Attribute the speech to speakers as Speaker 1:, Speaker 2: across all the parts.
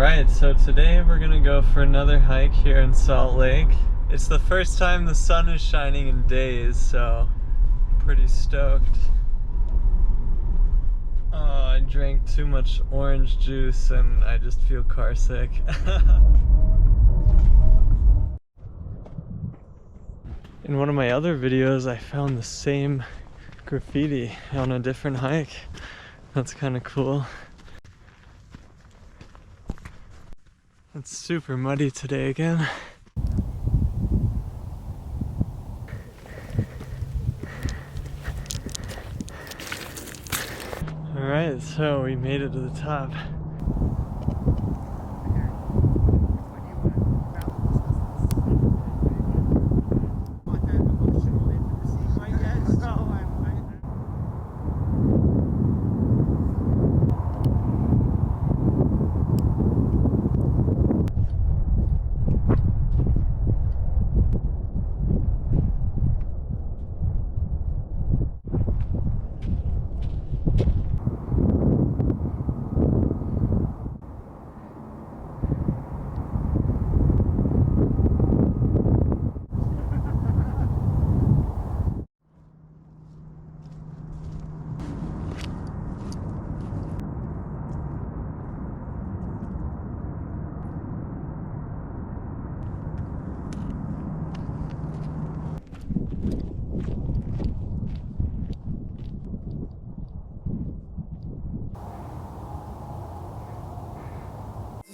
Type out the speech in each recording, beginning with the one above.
Speaker 1: Alright, so today we're gonna go for another hike here in Salt Lake. It's the first time the sun is shining in days, so I'm pretty stoked. Oh, I drank too much orange juice and I just feel car sick. In one of my other videos, I found the same graffiti on a different hike. That's kind of cool. It's super muddy today again. Alright, so we made it to the top.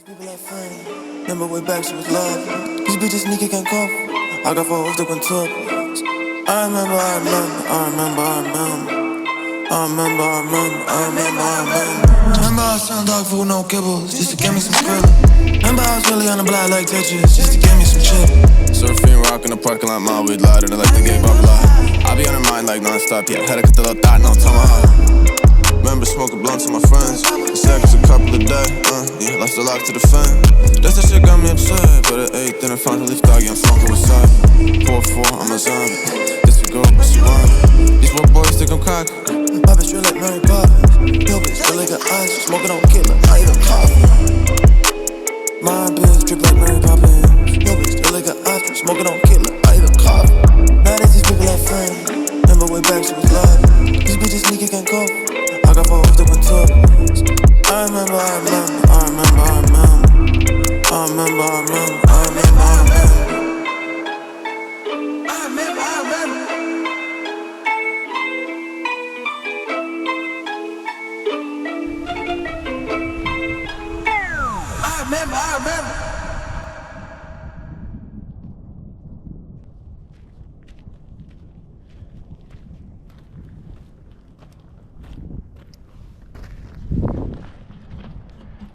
Speaker 2: People like friends. Remember way back she was love. These bitches sneaky can't cough. I got 4 hoes that went tough. I remember. Remember I was selling dog food, no kibbles, just to get me some skrilla. Remember I was really on the block like Tetris, just to get me some chip.
Speaker 3: Surfing, rockin' the parking lot, my weed louder than like the gay bubble. I be on her mind like non-stop, yeah. Had to cut the little thought, no tomahawk. Remember smoking blunts with my friends. The seconds a couple a day, yeah, lost the lock to the fan. That's that shit got me upset. But at 8, then I finally leaf doggy, I'm smoking with side. 4-4, I'm a zombie. This a girl, but she want it. These little boys think I'm cocky.
Speaker 2: My bitch real like Mary Poppins. Yo bitch real like her eyes, smoking on killer, I eat a coffee. My bitch drip like Mary Poppins. Yo bitch real like her eyes, smoking on killer, I eat a coffee. Now that these people are friends. Remember way back she was love. These bitches sneaky can't cope. I got 4 hoes that went tough. I remember. I remember.